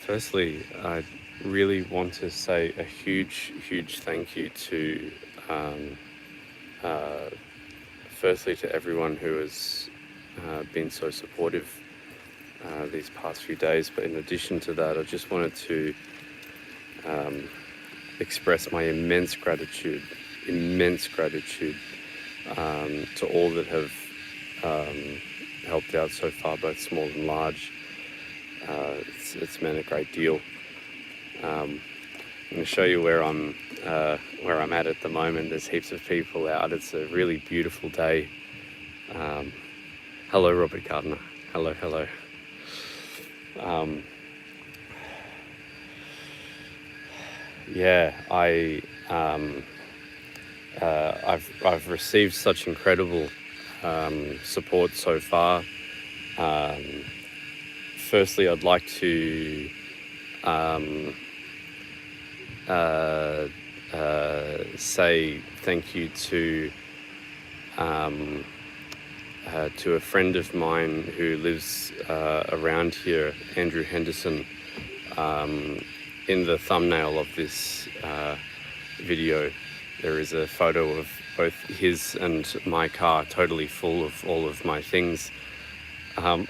Firstly, I really want to say a huge thank you to, uh, firstly, to everyone who has been so supportive these past few days. But in addition to that, I just wanted to express my immense gratitude to all that have helped out so far, both small and large. It's meant a great deal. I'm going to show you where I'm at the moment. There's heaps of people out. It's a really beautiful day. Hello, Robert Gardner. Hello. Yeah, I've received such incredible support so far. Firstly, I'd like to say thank you to a friend of mine who lives around here, Andrew Henderson. In the thumbnail of this video, there is a photo of both his and my car, totally full of all of my things. All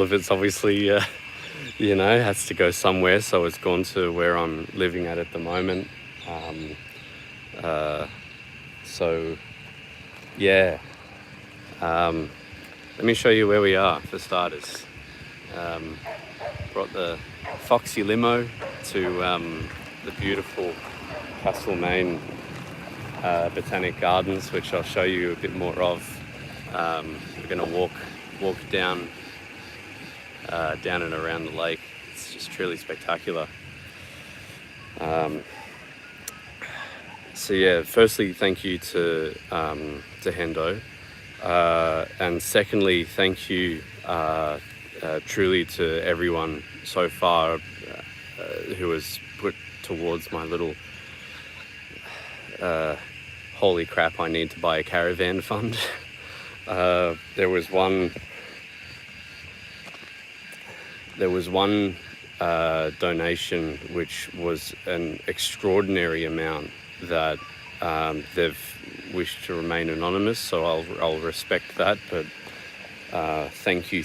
of it's obviously, has to go somewhere, so it's gone to where I'm living at the moment. So, yeah. Let me show you where we are, for starters. Brought the Foxy limo to the beautiful Castlemaine Botanic Gardens, which I'll show you a bit more of. We're going to walk down and around the lake. It's just truly spectacular. So yeah, firstly, thank you to Hendo, and secondly, thank you truly to everyone so far who has put towards my little holy crap, I need to buy a caravan fund. There was one donation which was an extraordinary amount that they've wished to remain anonymous, so I'll respect that, but thank you.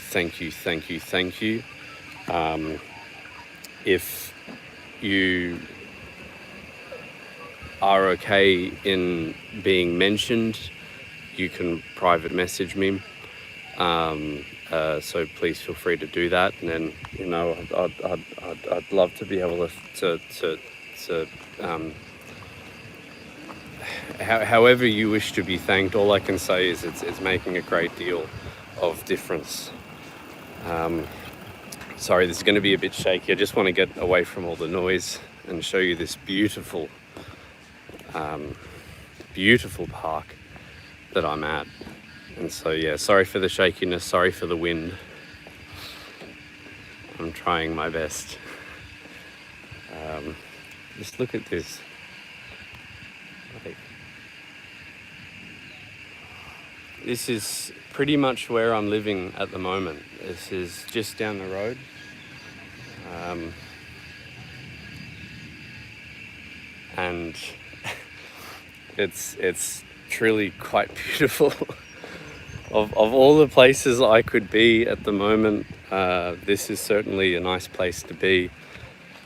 If you are okay in being mentioned, you can private message me, so please feel free to do that. And then I'd love to be able to however you wish to be thanked. All I can say is it's making a great deal of difference. Sorry, this is going to be a bit shaky. I just want to get away from all the noise and show you this beautiful park that I'm at. And so yeah, sorry for the shakiness, sorry for the wind. I'm trying my best. Just look at this. This is pretty much where I'm living at the moment. This is just down the road. And it's truly quite beautiful. Of all the places I could be at the moment, this is certainly a nice place to be.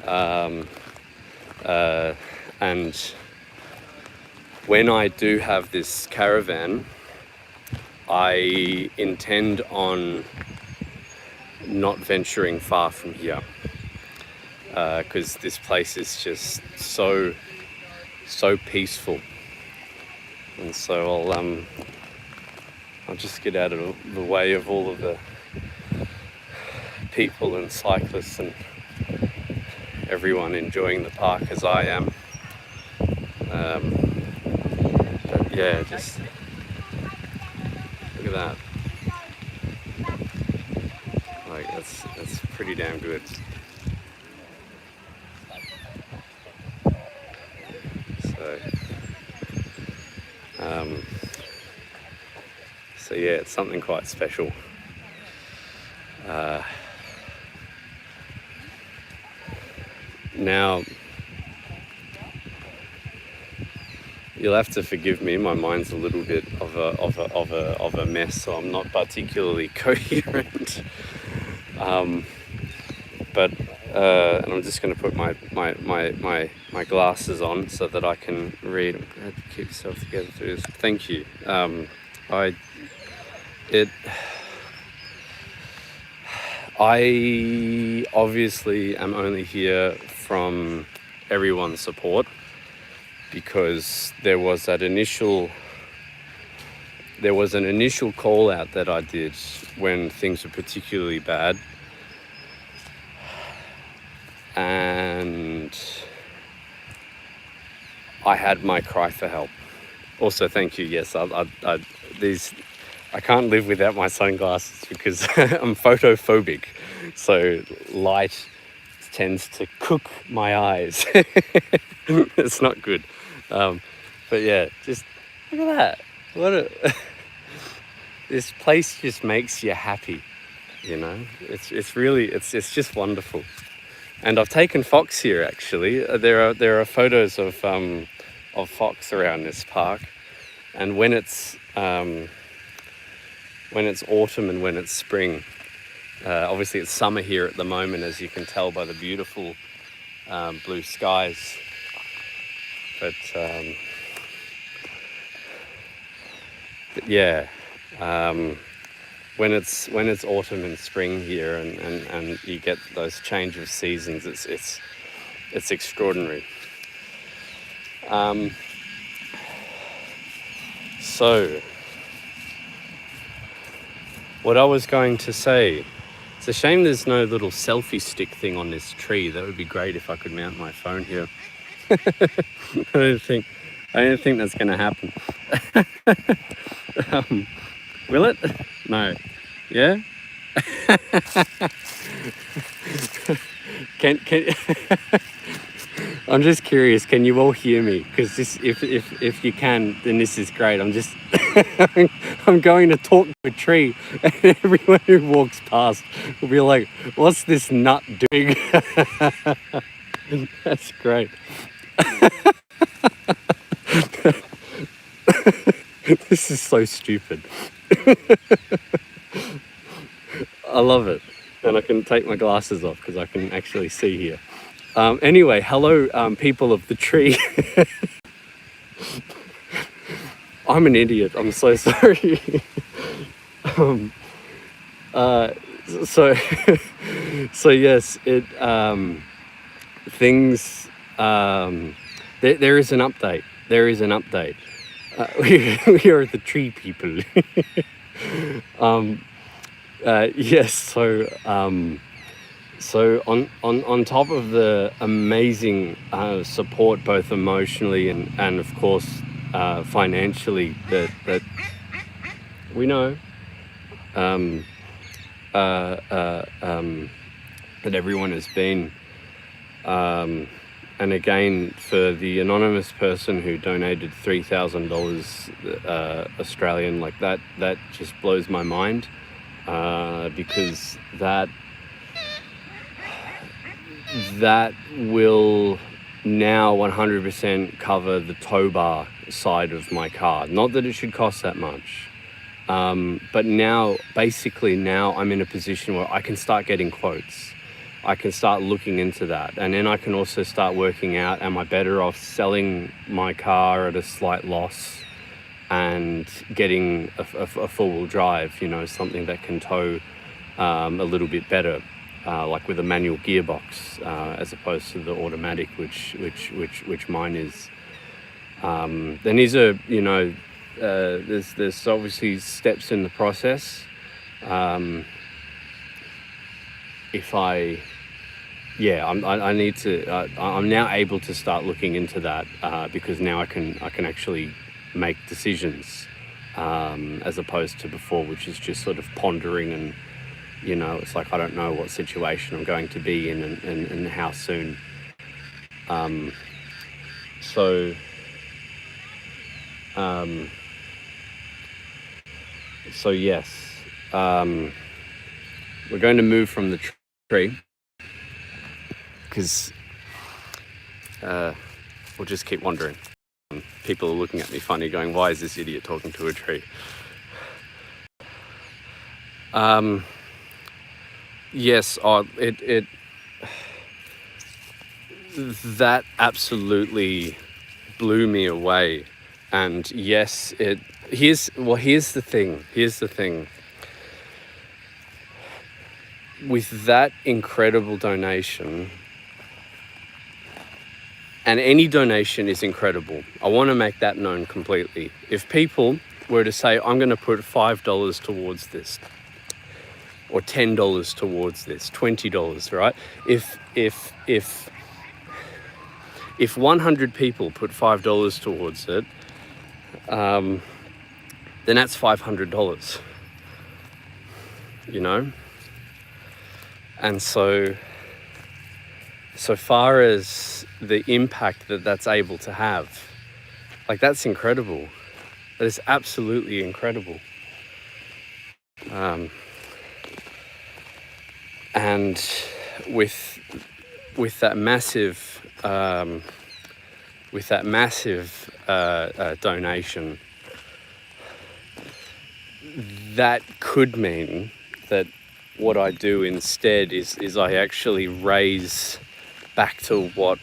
And when I do have this caravan, I intend on not venturing far from here, because this place is just so peaceful. And so I'll just get out of the way of all of the people and cyclists and everyone enjoying the park as I am. But yeah, just look at that. Like that's pretty damn good. So yeah, it's something quite special. now you'll have to forgive me. My mind's a little bit of a mess, so I'm not particularly coherent. But and I'm just going to put my glasses on so that I can read. I'm glad to keep yourself together through this. Thank you. I obviously am only here from everyone's support, because there was an initial call out that I did when things were particularly bad, and I had my cry for help. Also, thank you. Yes, I can't live without my sunglasses because I'm photophobic, so light tends to cook my eyes. It's not good. But yeah, just look at that. This place just makes you happy, you know. It's just wonderful. And I've taken fox here actually. There are photos of fox around this park, and when it's autumn and when it's spring. Obviously it's summer here at the moment, as you can tell by the beautiful blue skies. But yeah, when it's autumn and spring here, and you get those change of seasons, it's extraordinary. So what I was going to say, it's a shame there's no little selfie stick thing on this tree. That would be great if I could mount my phone here. I don't think that's going to happen. Will it? No. Yeah. Can I'm just curious. Can you all hear me? Because this, if you can, then this is great. I'm just I'm going to talk to a tree, and everyone who walks past will be like, "What's this nut doing?" That's great. This is so stupid. I love it. And I can take my glasses off because I can actually see here. Anyway, hello, people of the tree. I'm an idiot. I'm so sorry. So yes, things. There is an update. There is an update. We are the tree people. Yes. So on top of the amazing support, both emotionally and of course financially, that we know, that everyone has been, and again, for the anonymous person who donated $3,000 Australian, like that just blows my mind, because that will now 100% cover the tow bar side of my car. Not that it should cost that much, but now I'm in a position where I can start getting quotes. I can start looking into that, and then I can also start working out, am I better off selling my car at a slight loss and getting a four-wheel drive, you know, something that can tow a little bit better, like with a manual gearbox, as opposed to the automatic, which mine is. Then these are, you know, there's obviously steps in the process. I need to. I'm now able to start looking into that, because now I can actually make decisions, as opposed to before, which is just sort of pondering, and you know, it's like I don't know what situation I'm going to be in and how soon. So yes, we're going to move from the tree, because we'll just keep wandering. People are looking at me funny, going, "Why is this idiot talking to a tree?" Yes, that absolutely blew me away. And yes, here's the thing. With that incredible donation, and any donation is incredible, I want to make that known completely. If people were to say, "I'm going to put $5 towards this, or $10 towards this, $20, right? If 100 people put $5 towards it, then that's $500, you know? And so far as the impact that's able to have, like, that's incredible. That is absolutely incredible. And with that massive donation, that could mean that what I do instead is I actually raise back to what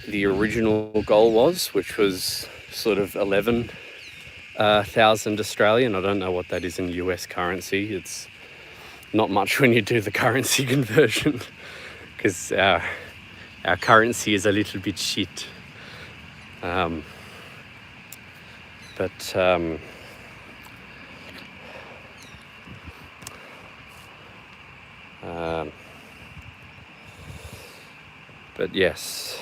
the original goal was, which was sort of 11,000 Australian. I don't know what that is in US currency. It's not much when you do the currency conversion, because our currency is a little bit shit. But yes.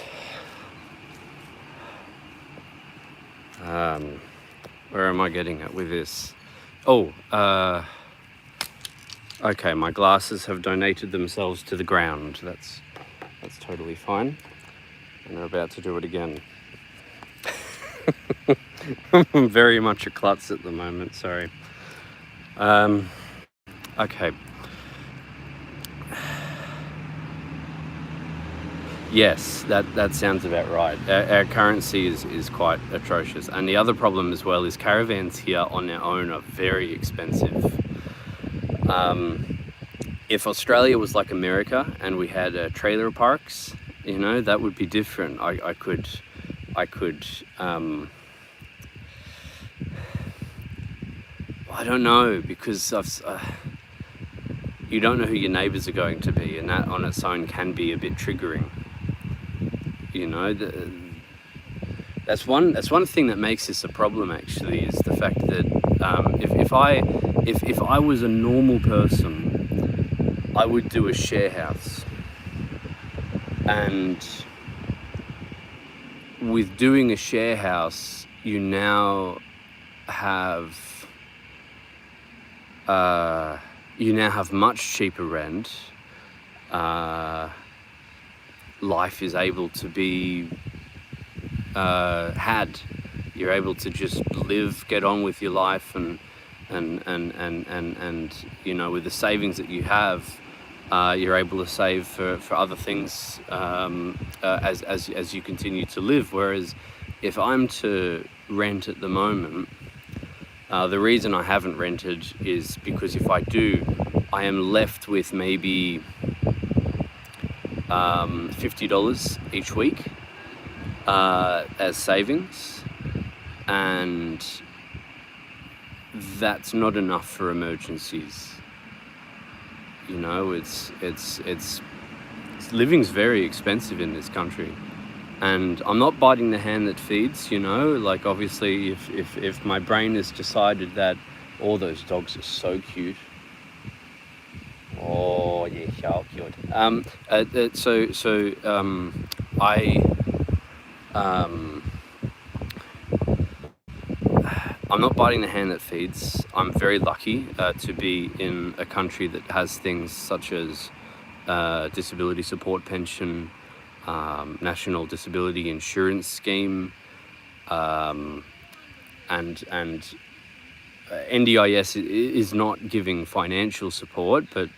Where am I getting at with this? Okay, my glasses have donated themselves to the ground. That's totally fine. And they're about to do it again. I'm very much a klutz at the moment, sorry. Okay. Yes, that sounds about right. Our currency is quite atrocious. And the other problem as well is caravans here on their own are very expensive. If Australia was like America and we had trailer parks, you know, that would be different. I could I don't know, because you don't know who your neighbours are going to be, and that on its own can be a bit triggering. You know, that's one thing that makes this a problem. Actually, is the fact that if I was a normal person, I would do a share house, and with doing a share house, you now have much cheaper rent. Life is able to be had. You're able to just live, get on with your life, and you know, with the savings that you have, you're able to save for other things as you continue to live. Whereas if I'm to rent at the moment, the reason I haven't rented is because if I do, I am left with maybe $50 each week as savings, and that's not enough for emergencies. You know, it's living's very expensive in this country, and I'm not biting the hand that feeds. You know, like, obviously if my brain has decided that all those dogs are so cute. Oh yeah, so cute. I'm not biting the hand that feeds. I'm very lucky to be in a country that has things such as disability support pension, national disability insurance scheme, and NDIS is not giving financial support, but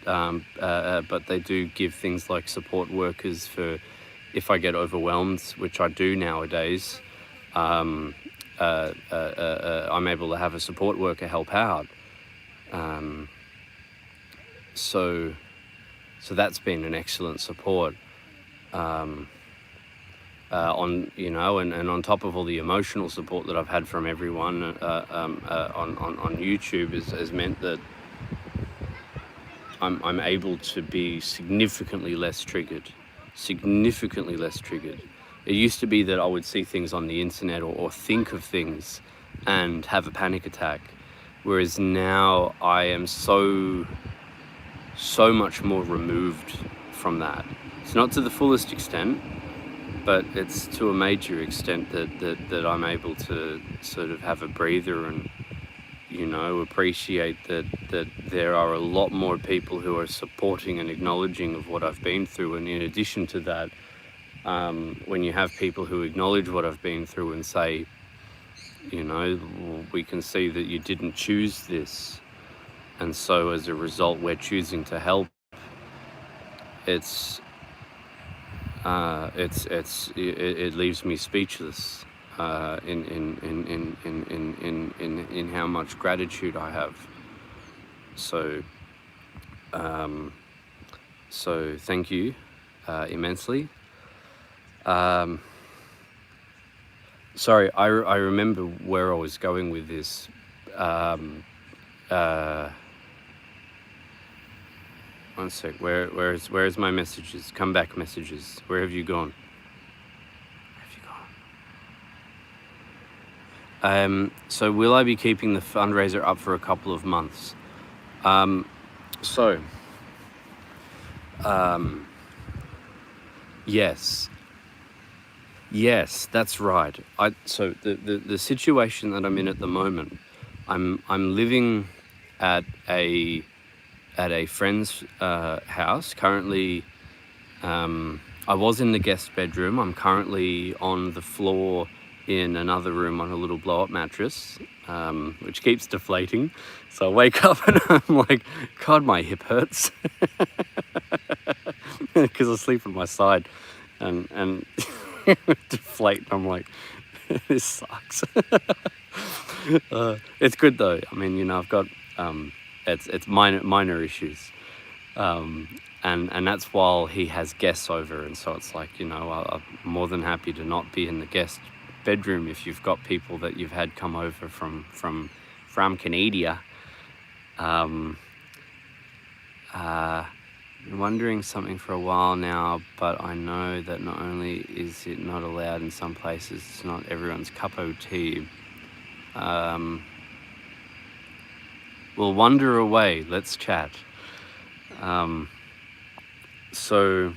they do give things like support workers for if I get overwhelmed, which I do nowadays, I'm able to have a support worker help out. So that's been an excellent support. On and on top of all the emotional support that I've had from everyone on YouTube has meant that I'm able to be significantly less triggered. It used to be that I would see things on the internet or think of things and have a panic attack, whereas now I am so much more removed from that. It's not to the fullest extent, but it's to a major extent that I'm able to sort of have a breather and, appreciate that there are a lot more people who are supporting and acknowledging of what I've been through. And in addition to that, when you have people who acknowledge what I've been through and say, we can see that you didn't choose this, and so as a result we're choosing to help, it leaves me speechless in how much gratitude I have. So thank you immensely. Sorry, I remember where I was going with this. One sec. Where's my messages? Come back messages. Where have you gone? So will I be keeping the fundraiser up for a couple of months? Yes, that's right. So the situation that I'm in at the moment, I'm living at a friend's house currently. I was in the guest bedroom. I'm currently on the floor in another room on a little blow-up mattress, which keeps deflating. So I wake up and I'm like, God, my hip hurts, because I sleep on my side, and deflate. And I'm like, this sucks. It's good though. I mean, I've got it's minor issues, and that's while he has guests over, and so it's like, I'm more than happy to not be in the guest bedroom if you've got people that you've had come over from Canada. Been wondering something for a while now, but I know that not only is it not allowed in some places, it's not everyone's cup of tea. We'll wander away. Let's chat. So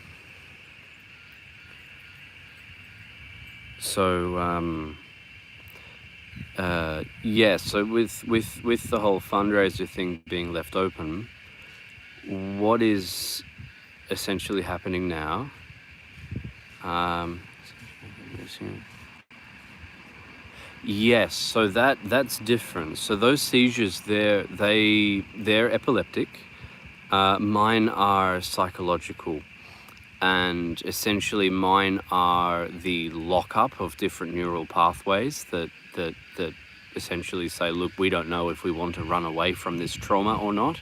with the whole fundraiser thing being left open, what is essentially happening now? Yes, so that's different. So those seizures, they're epileptic. Mine are psychological, and essentially mine are the lockup of different neural pathways that essentially say, look, we don't know if we want to run away from this trauma or not.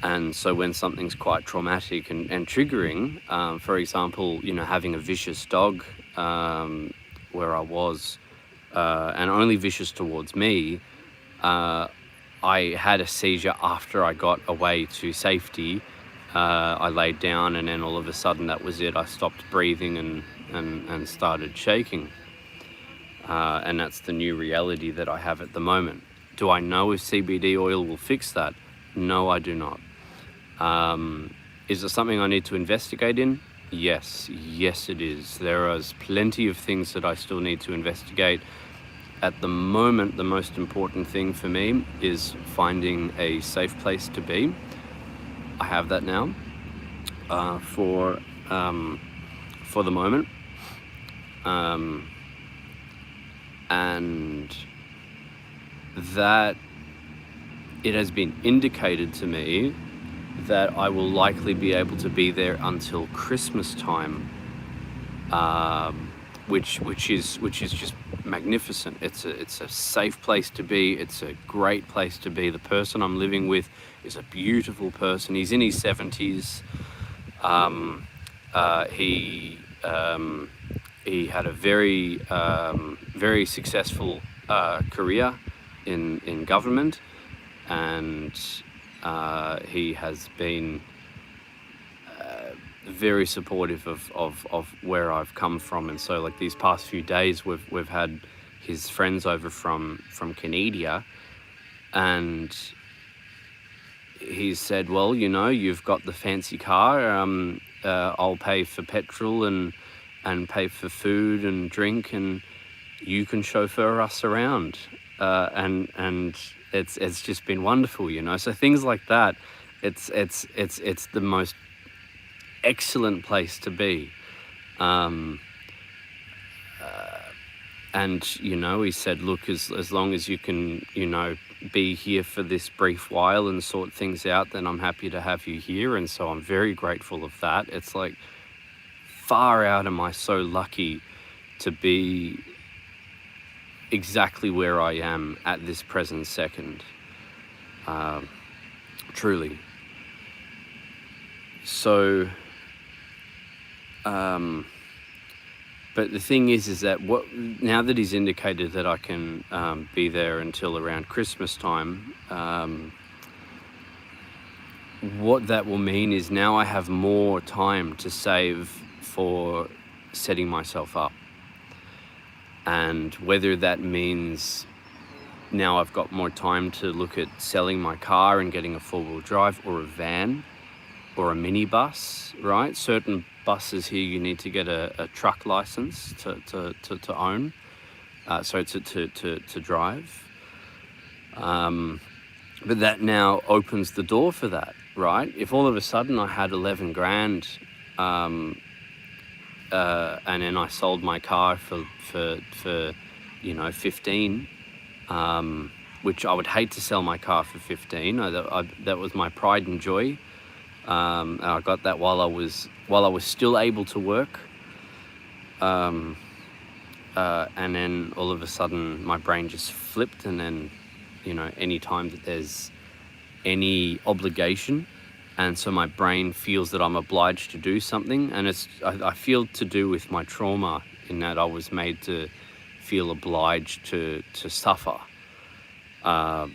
And so when something's quite traumatic and triggering, for example, having a vicious dog where I was, and only vicious towards me, I had a seizure after I got away to safety. I laid down, and then all of a sudden that was it. I stopped breathing and started shaking. And that's the new reality that I have at the moment. Do I know if CBD oil will fix that? No, I do not. Is it something I need to investigate in? Yes, it is. There is plenty of things that I still need to investigate. At the moment, the most important thing for me is finding a safe place to be. I have that now, for the moment, and that it has been indicated to me that I will likely be able to be there until Christmas time. which is just magnificent. It's a safe place to be. It's a great place to be. The person I'm living with is a beautiful person. He's in his 70s. He had a very successful career in government, and he has been very supportive of where I've come from. And so, like, these past few days, we've had his friends over from Canada, and he said, well, you know, you've got the fancy car, I'll pay for petrol and pay for food and drink, and you can chauffeur us around. And it's just been wonderful, you know. So things like that, it's the most excellent place to be. And, you know, he said, look, as long as you can, you know, be here for this brief while and sort things out, then I'm happy to have you here. And so I'm very grateful of that. It's like, far out am I so lucky to be exactly where I am at this present second. Truly. So, but the thing is that now that he's indicated that I can be there until around Christmas time, what that will mean is now I have more time to save for setting myself up. And whether that means now I've got more time to look at selling my car and getting a four-wheel drive, or a van, or a minibus, right? Certain buses here you need to get a truck license to own, to drive. But that now opens the door for that, right? If all of a sudden I had 11 grand, and then I sold my car for you know, 15, which I would hate to sell my car for 15. That was my pride and joy. And I got that while I was still able to work. And then all of a sudden my brain just flipped, and then, you know, any time that there's any obligation, and so my brain feels that I'm obliged to do something, and I feel to do with my trauma, in that I was made to feel obliged to suffer. And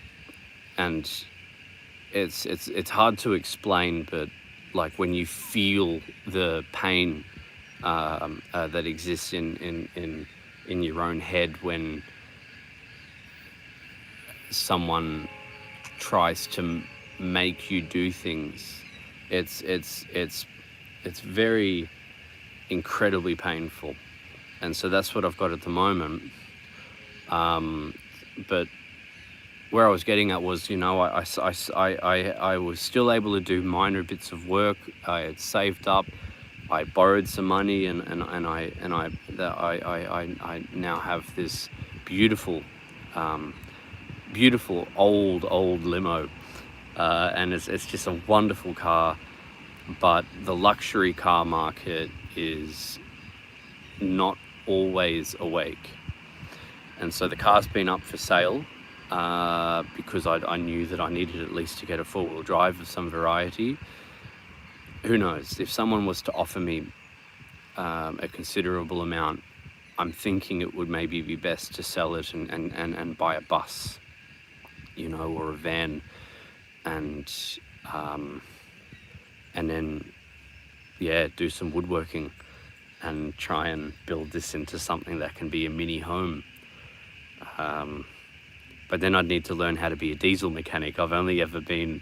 it's hard to explain, but like when you feel the pain that exists in your own head when someone tries to make you do things, it's very incredibly painful. And so that's what I've got at the moment. But where I was getting at was, you know, I was still able to do minor bits of work. I had saved up. I borrowed some money, and I now have this beautiful old limo, and it's just a wonderful car. But the luxury car market is not always awake, and so the car's been up for sale. Because I knew that I needed at least to get a four-wheel drive of some variety. Who knows, if someone was to offer me a considerable amount, I'm thinking it would maybe be best to sell it and buy a bus, you know, or a van, and then, yeah, do some woodworking and try and build this into something that can be a mini home. But then I'd need to learn how to be a diesel mechanic. I've only ever been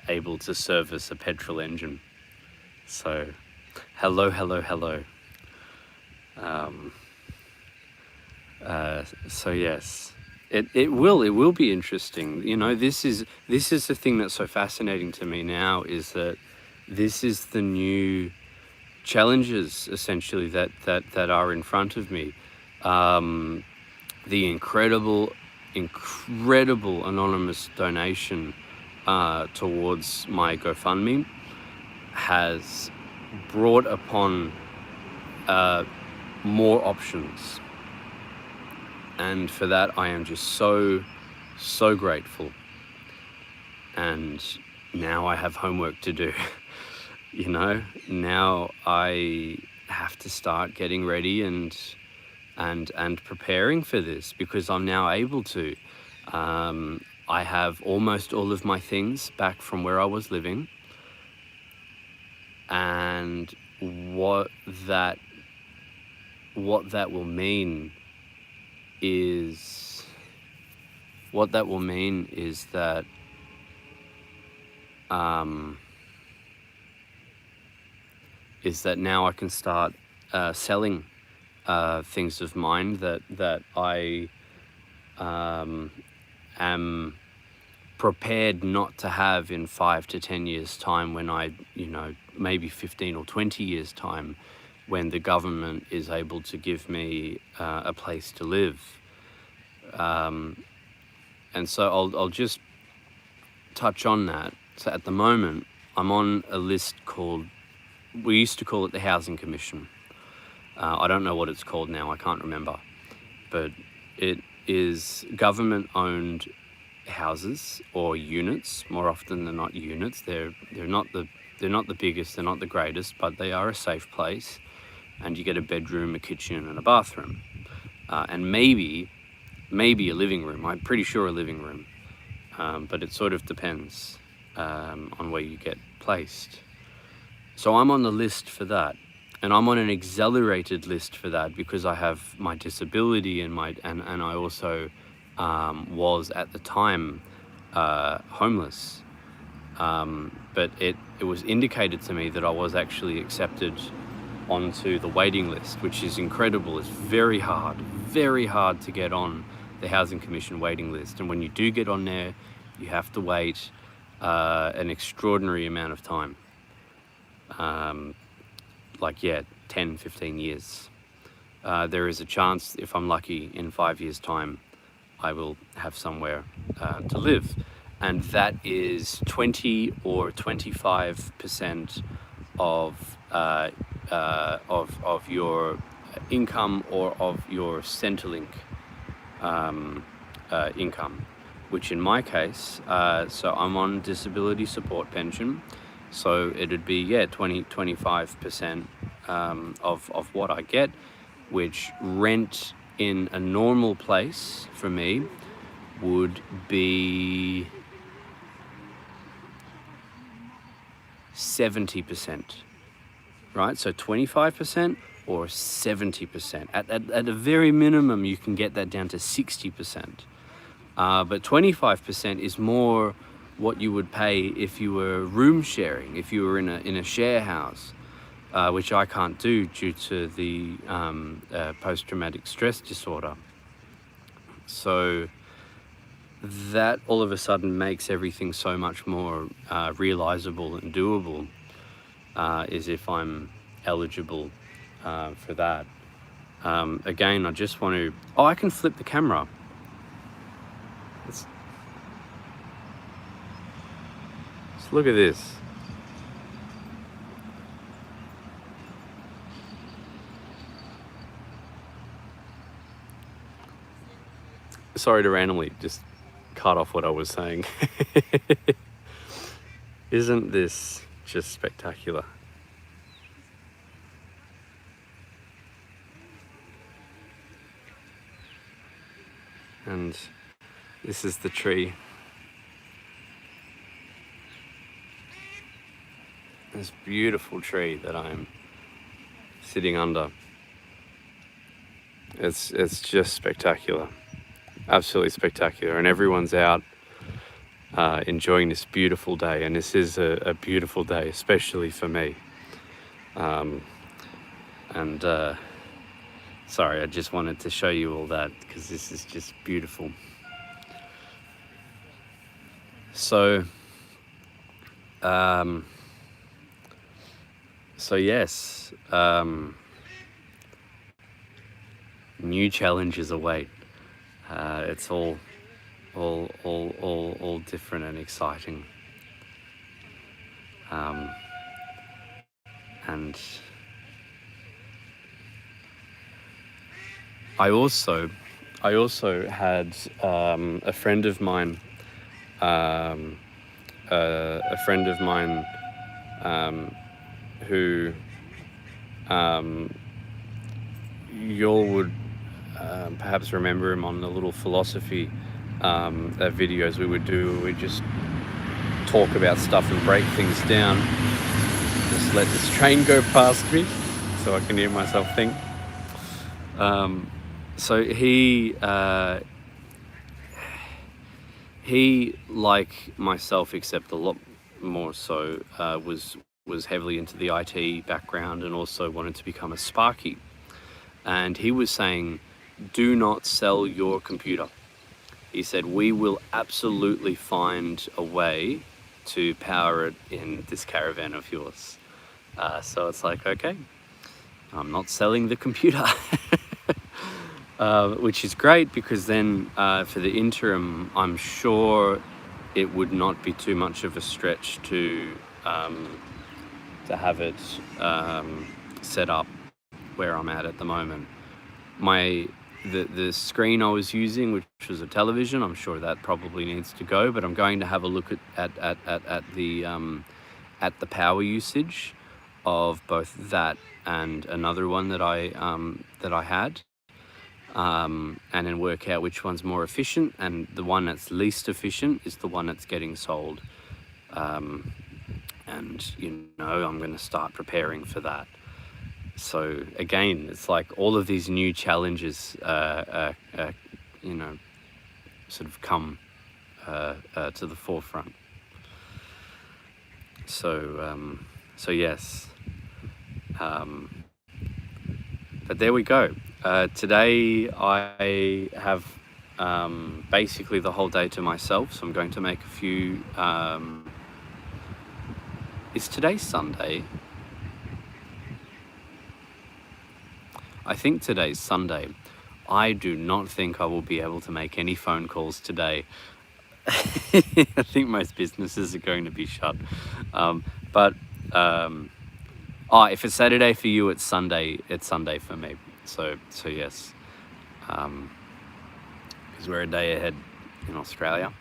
able to service a petrol engine. So, hello. So yes, it will be interesting. You know, this is the thing that's so fascinating to me now, is that this is the new challenges essentially that are in front of me. The incredible anonymous donation towards my GoFundMe, has brought upon more options, and for that I am just so grateful. And now I have homework to do. You know, now I have to start getting ready and preparing for this, because I'm now able to. I have almost all of my things back from where I was living, and what that will mean is that now I can start selling things of mine that I am prepared not to have in 5 to 10 years time, when I, maybe 15 or 20 years time, when the government is able to give me a place to live. And so I'll just touch on that. So at the moment, I'm on a list called, we used to call it the Housing Commission. I don't know what it's called now, I can't remember. But it is government-owned houses, or units, more often than not units. They're not the biggest, they're not the greatest, but they are a safe place, and you get a bedroom, a kitchen, and a bathroom, and maybe a living room. I'm pretty sure a living room, but it sort of depends on where you get placed. So I'm on the list for that, and I'm on an accelerated list for that because I have my disability and I also was at the time homeless, but it was indicated to me that I was actually accepted onto the waiting list, which is incredible. It's very hard to get on the Housing Commission waiting list, and when you do get on there, you have to wait an extraordinary amount of time, 10, 15 years. There is a chance, if I'm lucky, in 5 years time I will have somewhere to live, and that is 20 or 25% of your income, or of your Centrelink income, which in my case, so I'm on disability support pension, so it'd be 25% of what I get, which rent in a normal place for me would be 70%, right? So 25% or 70%. At a very minimum, you can get that down to 60%. But 25% is more what you would pay if you were room sharing, if you were in a share house, which I can't do due to the post-traumatic stress disorder. So that all of a sudden makes everything so much more realizable and doable, is if I'm eligible for that. Again, I just want to... Oh, I can flip the camera. Let's look at this. Sorry to randomly just cut off what I was saying. Isn't this just spectacular? And this is the tree. This beautiful tree that I'm sitting under. It's just spectacular. Absolutely spectacular. And everyone's out enjoying this beautiful day. And this is a beautiful day, especially for me. Sorry, I just wanted to show you all that because this is just beautiful. So yes, new challenges await. It's all different and exciting. And I also had a friend of mine, who you all would perhaps remember him on the little philosophy videos we would do. We just talk about stuff and break things down. Just let this train go past me so I can hear myself think. So he, like myself, except a lot more so, was heavily into the IT background and also wanted to become a Sparky. And he was saying, do not sell your computer. He said, we will absolutely find a way to power it in this caravan of yours. So it's like, okay, I'm not selling the computer. Which is great, because then for the interim, I'm sure it would not be too much of a stretch to have it set up where I'm at the moment. The screen I was using, which was a television, I'm sure that probably needs to go, but I'm going to have a look at the power usage of both that and another one that I had, and then work out which one's more efficient, and the one that's least efficient is the one that's getting sold. And I'm going to start preparing for that. So again, it's like all of these new challenges, sort of come to the forefront. So yes. But there we go. Today I have basically the whole day to myself, so I'm going to make a few. Is today Sunday? I think today's Sunday. I do not think I will be able to make any phone calls today. I think most businesses are going to be shut. But if it's Saturday for you, it's Sunday. It's Sunday for me. So yes, because we're a day ahead in Australia.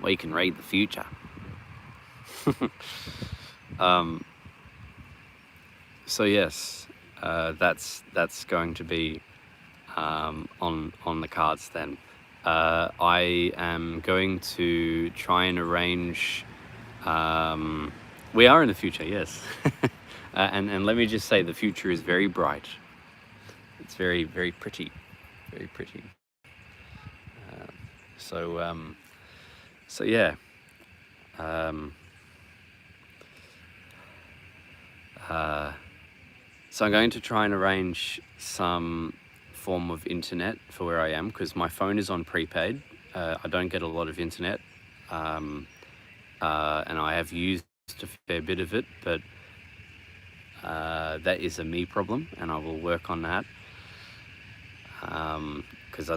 We can read the future. So yes, that's going to be on the cards then. I am going to try and arrange. We are in the future, yes. And let me just say, the future is very bright. It's very, very pretty, very pretty. So yeah. So I'm going to try and arrange some form of internet for where I am, because my phone is on prepaid. I don't get a lot of internet, and I have used a fair bit of it, but that is a me problem, and I will work on that. Because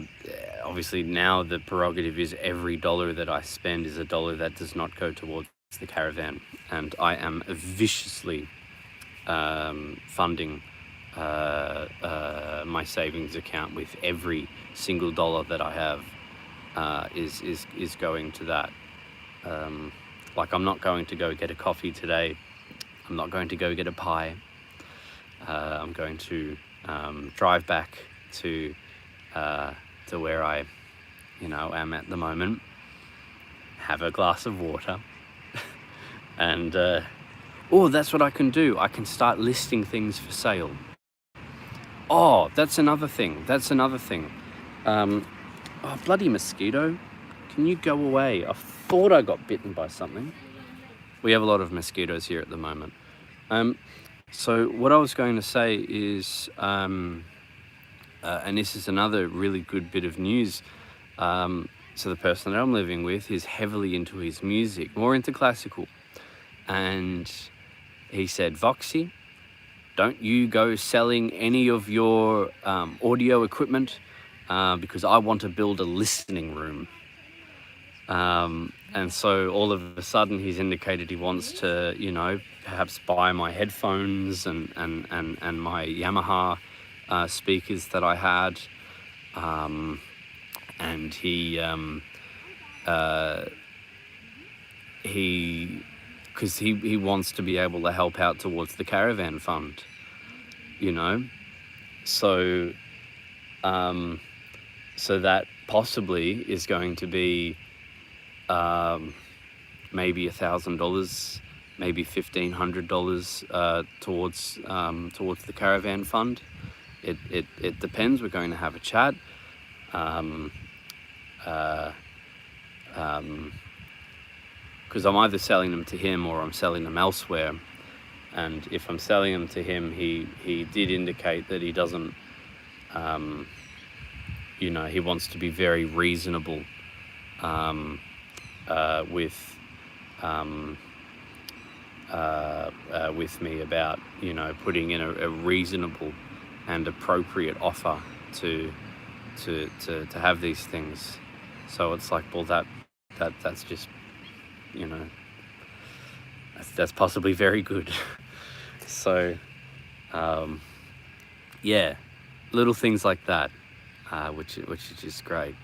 obviously now the prerogative is every dollar that I spend is a dollar that does not go towards the caravan, and I am viciously funding my savings account with every single dollar that I have is going to that. Like, I'm not going to go get a coffee today. I'm not going to go get a pie. I'm going to drive back to where I am at the moment, have a glass of water, and that's what I can do. I can start listing things for sale. That's another thing. Bloody mosquito. Can you go away? I thought I got bitten by something. We have a lot of mosquitoes here at the moment. So what I was going to say is, and this is another really good bit of news. So the person that I'm living with is heavily into his music, more into classical. And he said, Voxy, don't you go selling any of your audio equipment, because I want to build a listening room. And so all of a sudden he's indicated he wants to, you know, perhaps buy my headphones and my Yamaha speakers that I had. And because he wants to be able to help out towards the caravan fund, you know. So so that possibly is going to be maybe $1,000, maybe $1,500 towards the caravan fund. It depends. We're going to have a chat. Because I'm either selling them to him or I'm selling them elsewhere. And if I'm selling them to him, he did indicate that he doesn't, you know, he wants to be very reasonable with me about, you know, putting in a reasonable and appropriate offer to have these things. So it's like, well, that's just, you know, that's possibly very good. So yeah, little things like that, which is just great.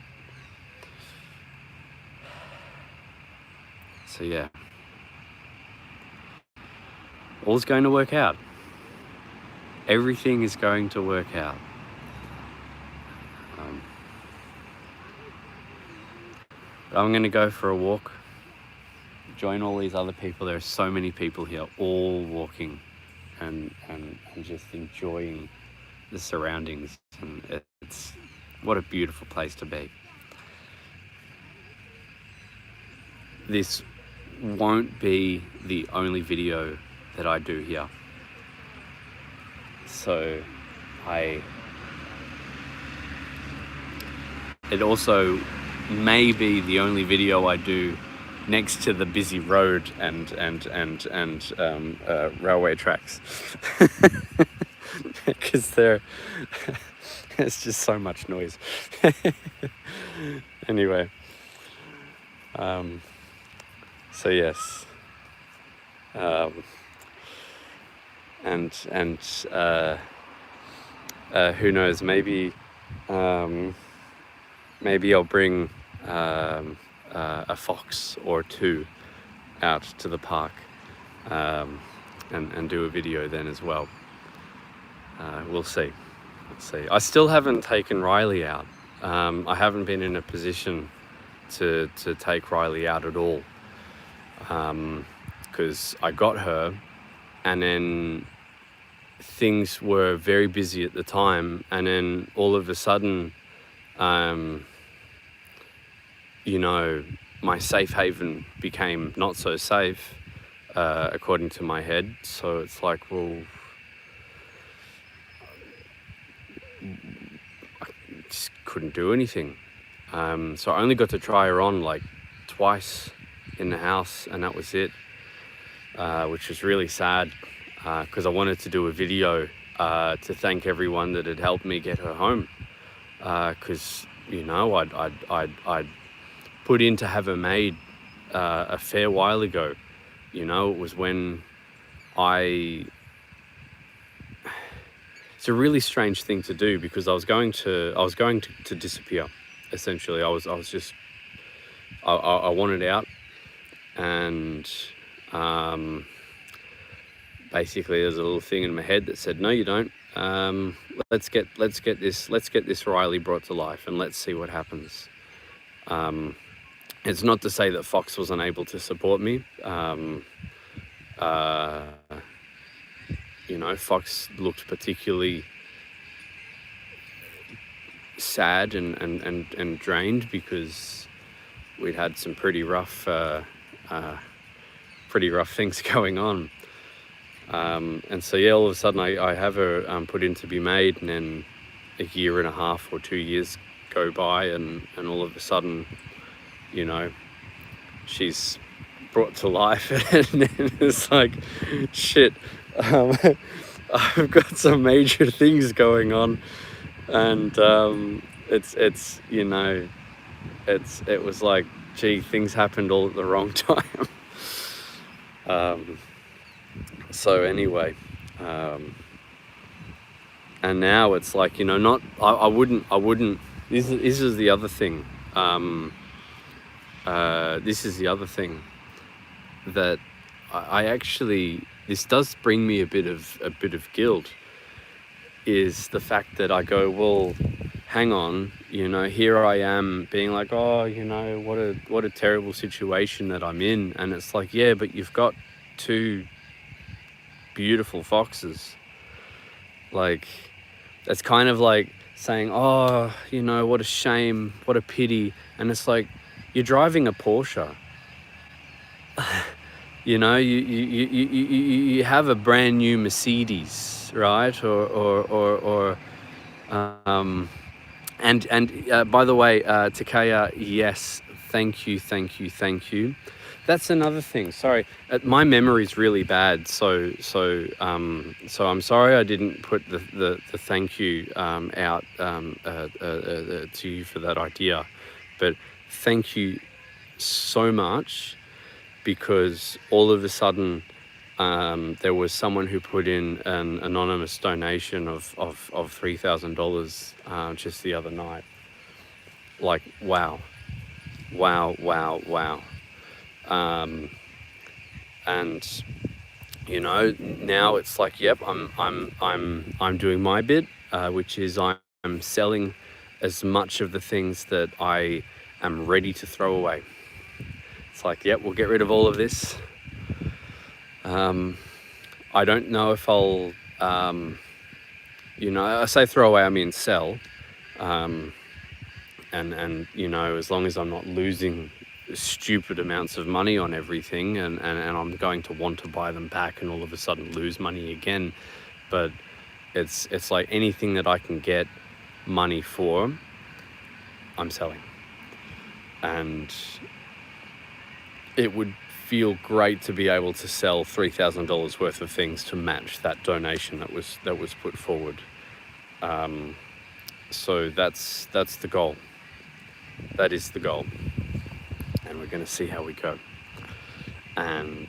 So yeah, all's going to work out. Everything is going to work out. I'm going to go for a walk, join all these other people. There are so many people here, all walking and just enjoying the surroundings. And it's what a beautiful place to be. This won't be the only video that I do here. So it also may be the only video I do next to the busy road and railway tracks, because there's just so much noise. Anyway, so yes, and who knows, maybe I'll bring a fox or two out to the park and do a video then as well. We'll see. I still haven't taken Riley out. I haven't been in a position to take Riley out at all, because I got her and then things were very busy at the time, and then all of a sudden, you know, my safe haven became not so safe, according to my head. So it's like, well, I just couldn't do anything. So I only got to try her on like twice in the house, and that was it, which was really sad, because I wanted to do a video to thank everyone that had helped me get her home, because, you know, I'd put in to have her made a fair while ago. You know, it was when it's a really strange thing to do, because I was going to disappear. Essentially, I wanted out, and basically there's a little thing in my head that said, no, you don't. Let's get this Riley brought to life, and let's see what happens. It's not to say that Fox wasn't able to support me. You know, Fox looked particularly sad and drained, because we'd had some pretty rough things going on. And so yeah, all of a sudden I have her put in to be made, and then a year and a half or 2 years go by, and all of a sudden, you know, she's brought to life, and then it's like, shit, I've got some major things going on, and it's you know, it was like, gee, things happened all at the wrong time. So anyway, and now it's like, you know, not, I wouldn't, this is the other thing. This is the other thing that I actually, this does bring me a bit of guilt, is the fact that I go, well, hang on, you know, here I am being like, oh, you know, what a terrible situation that I'm in. And it's like, yeah, but you've got 2 beautiful foxes. Like, that's kind of like saying, oh, you know, what a shame, what a pity. And it's like, you're driving a Porsche. You know, you have a brand new Mercedes, right? And by the way, Takaya, yes, thank you. That's another thing. Sorry, my memory's really bad, so I'm sorry I didn't put the thank you out to you for that idea, but thank you so much, because all of a sudden there was someone who put in an anonymous donation of $3,000 just the other night. Like, wow. And you know, now it's like, yep, I'm doing my bit, which is I'm selling as much of the things that I am ready to throw away. It's like, yep, we'll get rid of all of this. I don't know if I'll, you know, I say throw away, I mean sell. And you know, as long as I'm not losing stupid amounts of money on everything, and I'm going to want to buy them back and all of a sudden lose money again. But it's like anything that I can get money for, I'm selling. And it would feel great to be able to sell $3,000 worth of things to match that donation that was put forward. So that's the goal. That is the goal, and we're going to see how we go. And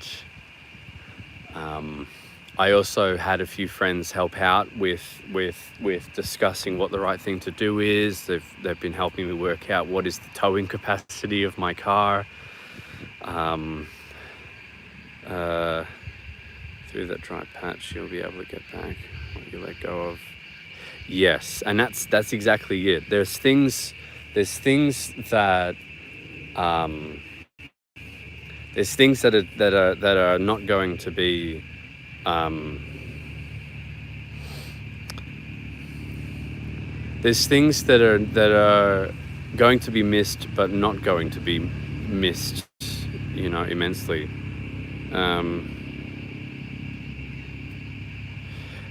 I also had a few friends help out with discussing what the right thing to do is. They've been helping me work out what is the towing capacity of my car. Through that dry patch, you'll be able to get back what you let go of. Yes, and that's exactly it. There's things that are not going to be there's things that are going to be missed, but not going to be missed, you know, immensely.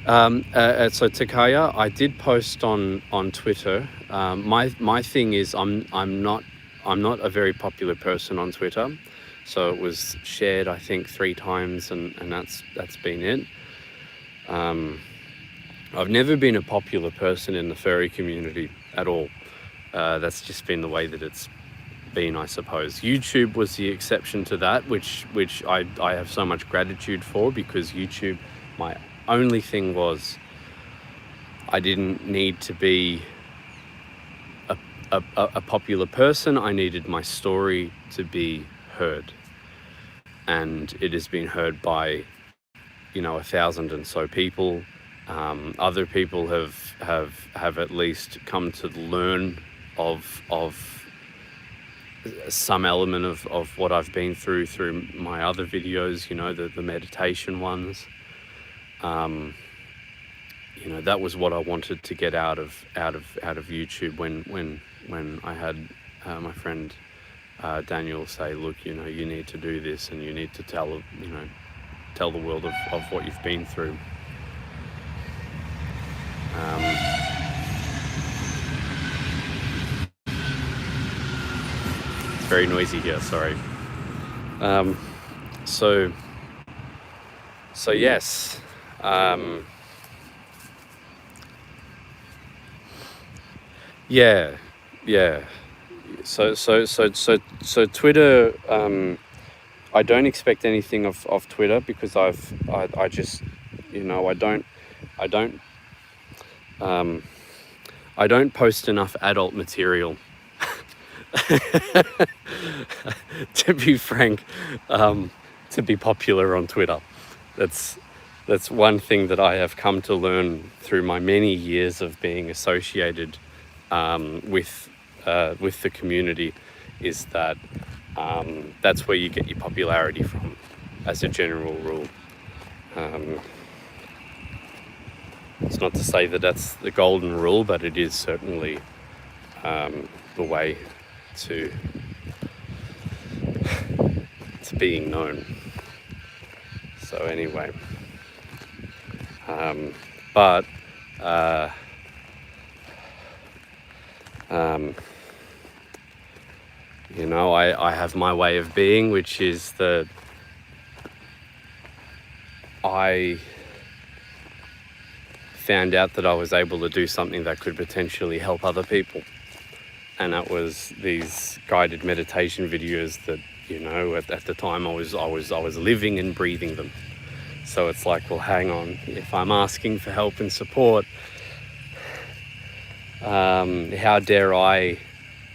So Takaya, I did post on Twitter. My thing is I'm not a very popular person on Twitter, so it was shared I think 3 times, and that's been it. I've never been a popular person in the furry community at all. That's just been the way that it's been, I suppose. YouTube was the exception to that, which I have so much gratitude for, because YouTube, my only thing was I didn't need to be a popular person. I needed my story to be heard, and it has been heard by, you know, 1,000 and so people. Other people have at least come to learn of some element of what I've been through my other videos, you know, the meditation ones. You know, that was what I wanted to get out of YouTube when I had my friend Daniel say, look, you know, you need to do this, and you need to tell the world of what you've been through. It's very noisy here, sorry. So yes. Yeah. So Twitter. I don't expect anything of Twitter because I just, I don't I don't post enough adult material. To be frank, to be popular on Twitter. That's one thing that I have come to learn through my many years of being associated with the community, is that that's where you get your popularity from, as a general rule. It's not to say that that's the golden rule, but it is certainly the way to being known. So anyway, but I have my way of being, which is that I found out that I was able to do something that could potentially help other people, and that was these guided meditation videos that, at the time I was living and breathing them. So it's like, well, hang on, if I'm asking for help and support, how dare I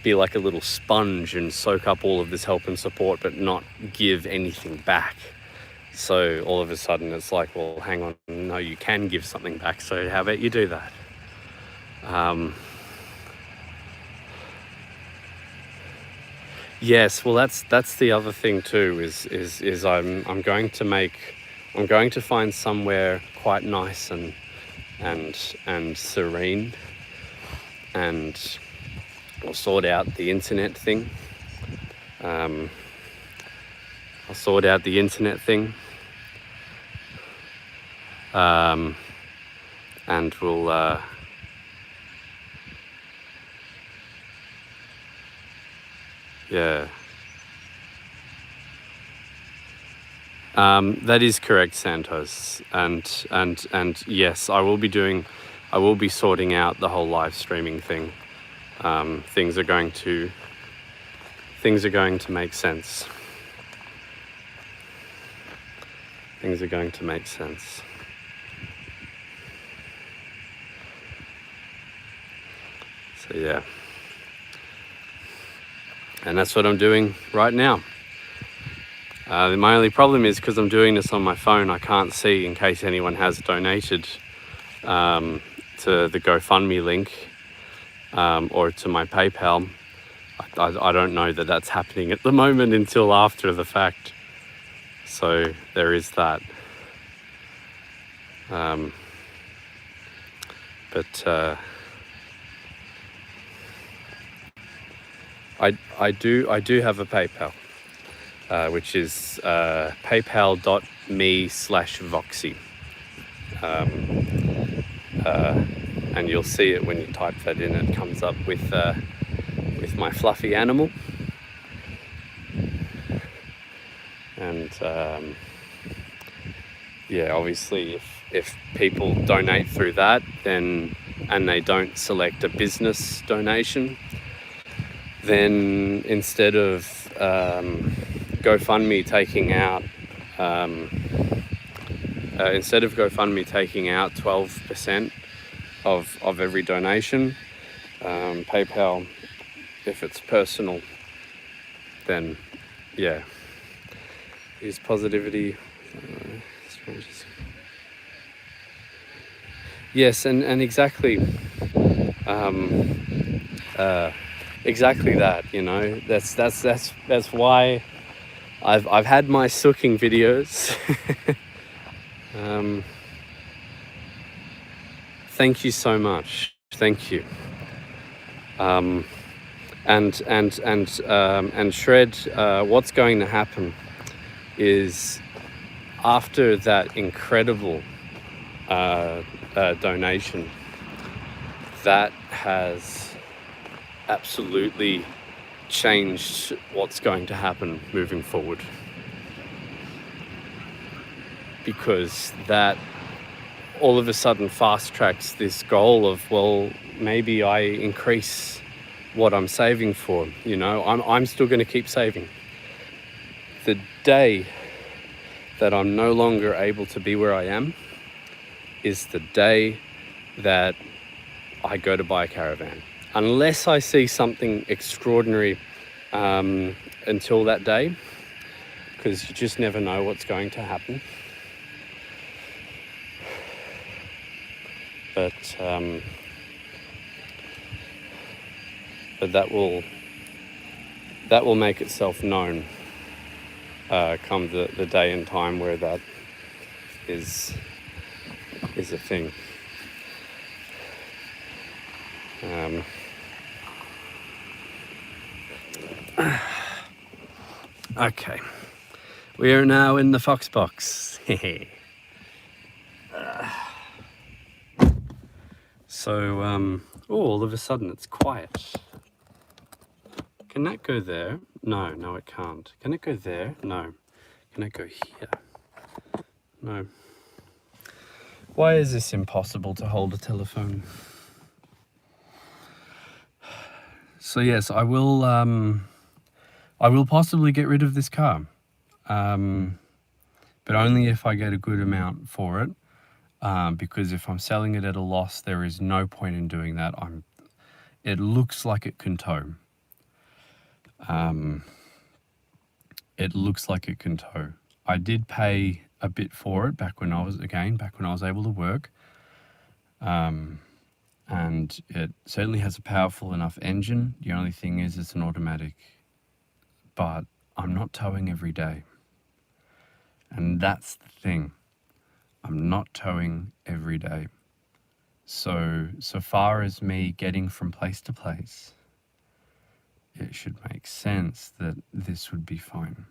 be like a little sponge and soak up all of this help and support but not give anything back? So all of a sudden it's like, well, hang on, no, you can give something back, so how about you do that? Yes, well, that's the other thing too, is I'm going to find somewhere quite nice and serene, and I'll sort out the internet thing. And we'll yeah. That is correct, Santos. And yes, I will be sorting out the whole live streaming thing. Things are going to make sense. Things are going to make sense. So yeah. And that's what I'm doing right now. My only problem is, because I'm doing this on my phone, I can't see, in case anyone has donated to the GoFundMe link or to my PayPal. I don't know that that's happening at the moment until after the fact. So there is that. I do have a PayPal, which is paypal.me/Voxy. And you'll see it when you type that in. It comes up with my fluffy animal. And yeah, obviously if people donate through that, then, and they don't select a business donation, then instead of GoFundMe taking out 12% of every donation, PayPal, if it's personal, then yeah, is positivity. Yes, and exactly, exactly that. That's why I've had my sooking videos. Thank you so much. Thank you. And Shred, what's going to happen is, after that incredible donation, that has absolutely changed what's going to happen moving forward, because that all of a sudden fast tracks this goal of, well, maybe I increase what I'm saving for. You know, I'm still going to keep saving. The day that I'm no longer able to be where I am is the day that I go to buy a caravan. Unless I see something extraordinary until that day, because you just never know what's going to happen. But that will make itself known come the day and time where that is a thing. Okay, we are now in the fox box. So all of a sudden it's quiet. Can that go there? No, it can't. Can it go there? No. Can it go here? No. Why is this impossible to hold a telephone? So yes, I will possibly get rid of this car, but only if I get a good amount for it. Because if I'm selling it at a loss, there is no point in doing that. It looks like it can tow. It looks like it can tow. I did pay a bit for it back when I was able to work. And it certainly has a powerful enough engine. The only thing is it's an automatic, but I'm not towing every day. And that's the thing. I'm not towing every day. So far as me getting from place to place, it should make sense that this would be fine.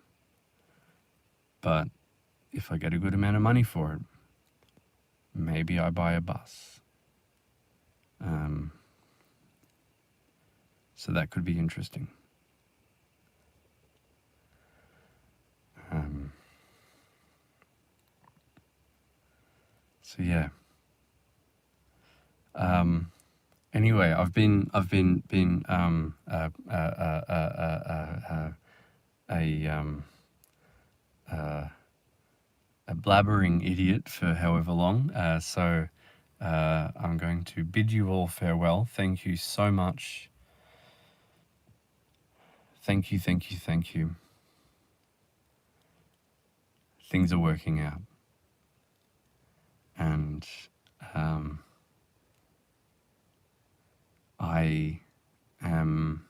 But if I get a good amount of money for it, maybe I buy a bus. So that could be interesting. So yeah. Anyway, I've been a blabbering idiot for however long. So I'm going to bid you all farewell. Thank you so much. Thank you. Things are working out. And I am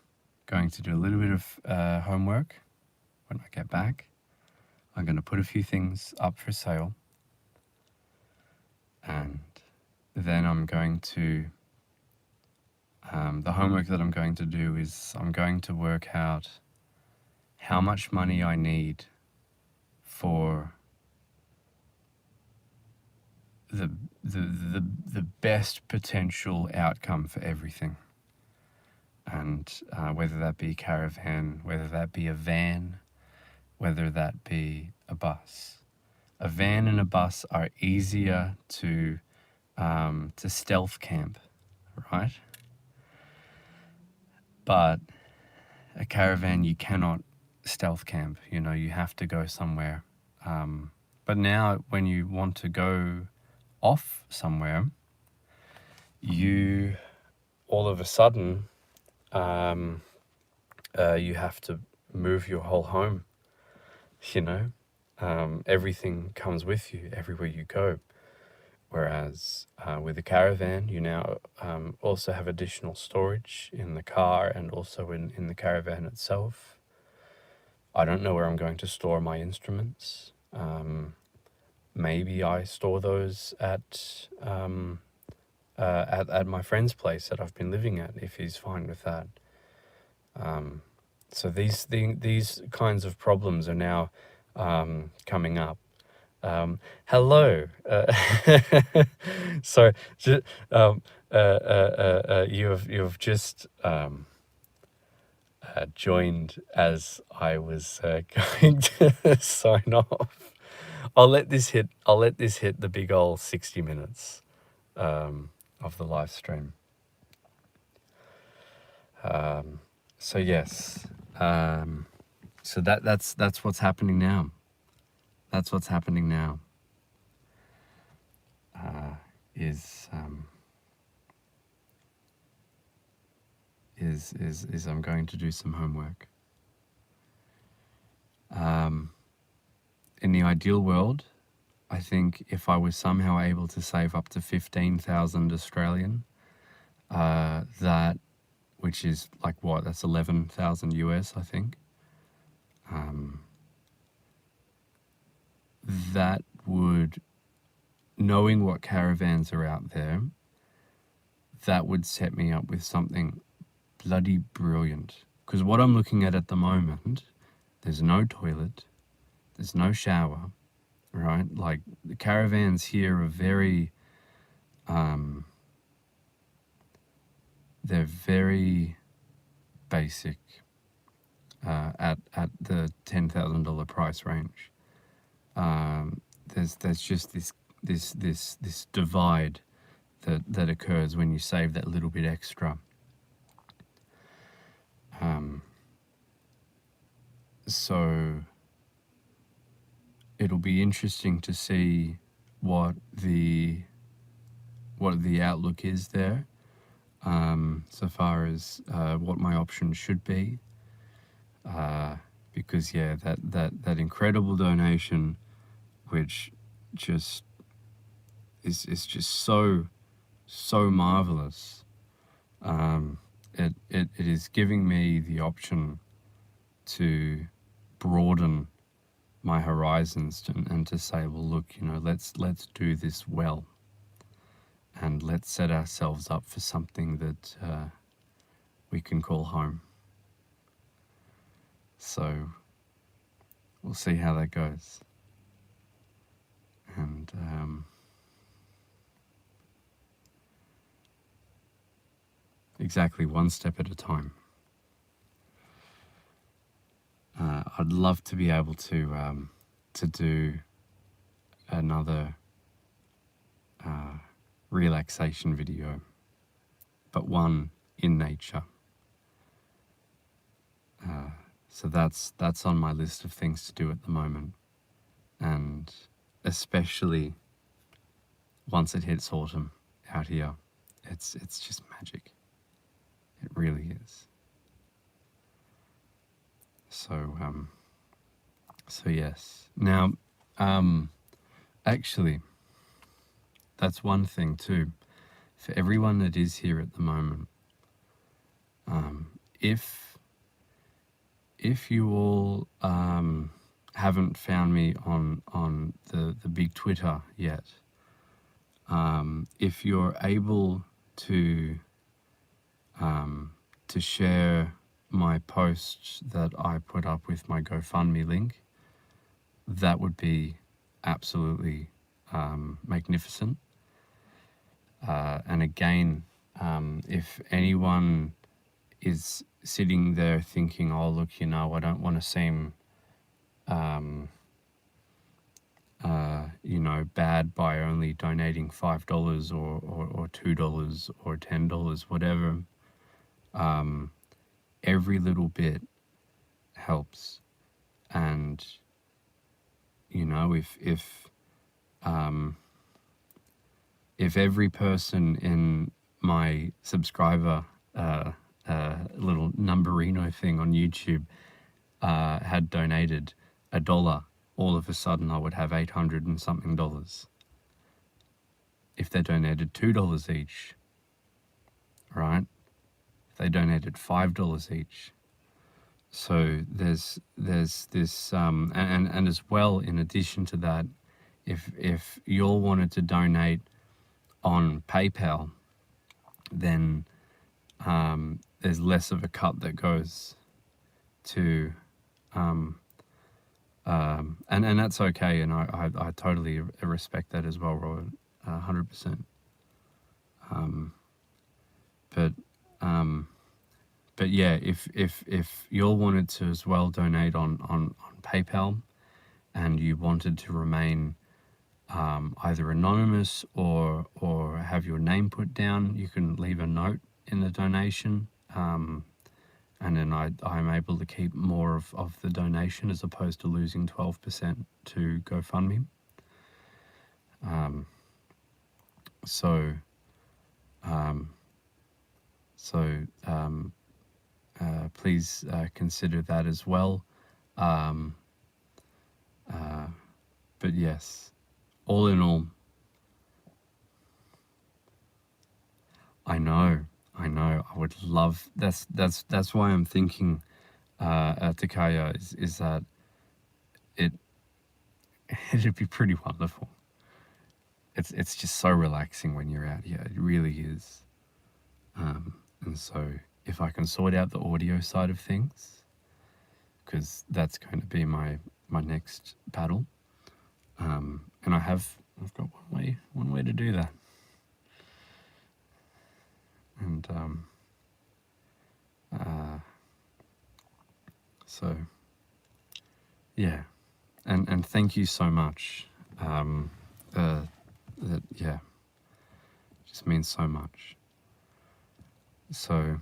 going to do a little bit of homework when I get back. I'm going to put a few things up for sale. And then I'm going to, the homework that I'm going to do is I'm going to work out how much money I need for the best potential outcome for everything. And whether that be caravan, whether that be a van, whether that be a bus. A van and a bus are easier to stealth camp, right? But a caravan, you cannot stealth camp. You know, you have to go somewhere. But now when you want to go off somewhere, you all of a sudden you have to move your whole home. You know, everything comes with you everywhere you go. Whereas with a caravan, you now also have additional storage in the car and also in the caravan itself. I don't know where I'm going to store my instruments. Maybe I store those at my friend's place that I've been living at, if he's fine with that. So these kinds of problems are now coming up. Hello. So you've just joined as I was going to sign off. I'll let this hit the big old 60 minutes of the live stream. So yes, so that's what's happening now. That's what's happening now. Is I'm going to do some homework. In the ideal world, I think if I was somehow able to save up to 15,000 Australian, that, which is like what, that's 11,000 US, I think. That would, knowing what caravans are out there, that would set me up with something bloody brilliant. Because what I'm looking at the moment, there's no toilet, there's no shower, right? Like the caravans here are very, they're very basic at the $10,000 price range. There's just this divide that occurs when you save that little bit extra. So it'll be interesting to see what the outlook is there, so far as what my options should be, because yeah, that incredible donation, which just is just so marvelous. It is giving me the option to broaden my horizons and to say, well, look, let's do this well, and let's set ourselves up for something that we can call home. So we'll see how that goes, and exactly one step at a time. I'd love to be able to do another relaxation video, but one in nature. So that's on my list of things to do at the moment, and especially once it hits autumn out here, it's just magic. It really is. So yes. Now, actually, that's one thing too. For everyone that is here at the moment, if you all haven't found me on the big Twitter yet, if you're able to share my posts that I put up with my GoFundMe link, that would be absolutely magnificent. And again, if anyone is sitting there thinking, oh, look, I don't want to seem, bad by only donating $5 or $2 or $10, whatever, every little bit helps. And, if every person in my subscriber little numberino thing on YouTube had donated $1, all of a sudden I would have $800 and something. If they donated $2 each, right? If they donated $5 each. So there's this, and as well, in addition to that, if you all wanted to donate on PayPal, then there's less of a cut that goes to, and that's okay, and I totally respect that as well, Robert, 100%. But yeah, if you all wanted to as well donate on PayPal, and you wanted to remain either anonymous or have your name put down, you can leave a note in the donation. and then I'm able to keep more of the donation as opposed to losing 12% to GoFundMe. So please consider that as well. But yes, all in all, I know, I would love, that's why I'm thinking, Takaya, is that it'd be pretty wonderful. It's just so relaxing when you're out here, it really is. And so if I can sort out the audio side of things, because that's going to be my next battle, and I've got one way to do that. And so yeah, and thank you so much. That yeah, just means so much. So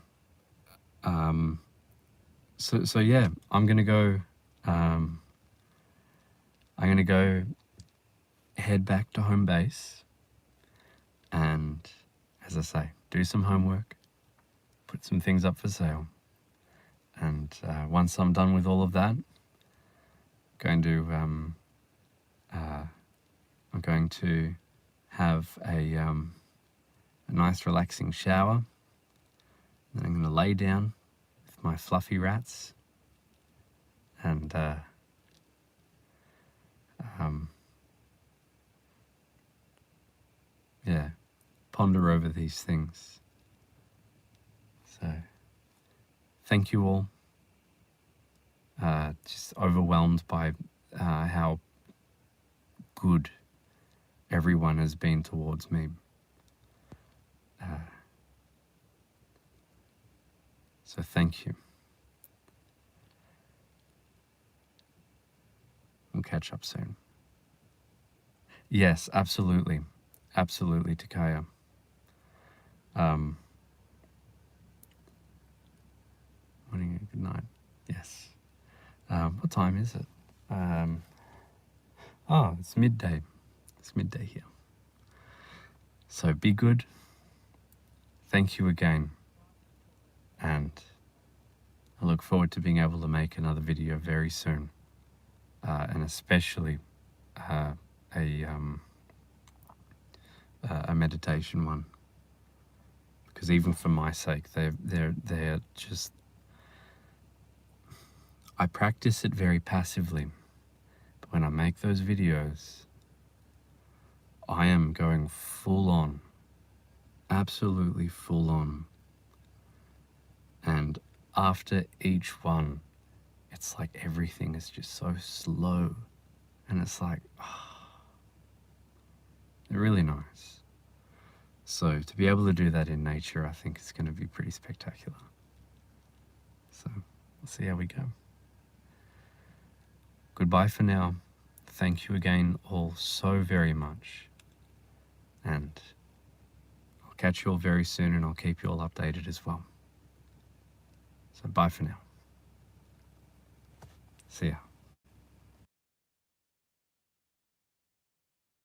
so yeah, I'm gonna go head back to home base, and as I say, do some homework, put some things up for sale, and once I'm done with all of that, I'm going to have a nice relaxing shower. Then I'm going to lay down with my fluffy rats and yeah, ponder over these things. So thank you all. Just overwhelmed by how good everyone has been towards me. So thank you. We'll catch up soon. Yes, absolutely. Absolutely, Takaya. Morning and good night. Yes. What time is it? It's midday. It's midday here. So be good. Thank you again. And I look forward to being able to make another video very soon. And especially a meditation one. Because even for my sake, they're just, I practice it very passively, but when I make those videos, I am going full on, absolutely full on. And after each one, it's like everything is just so slow, and it's like, they're really nice. So to be able to do that in nature, I think it's going to be pretty spectacular. So we'll see how we go. Goodbye for now. Thank you again all so very much. And I'll catch you all very soon, and I'll keep you all updated as well. So bye for now. See ya.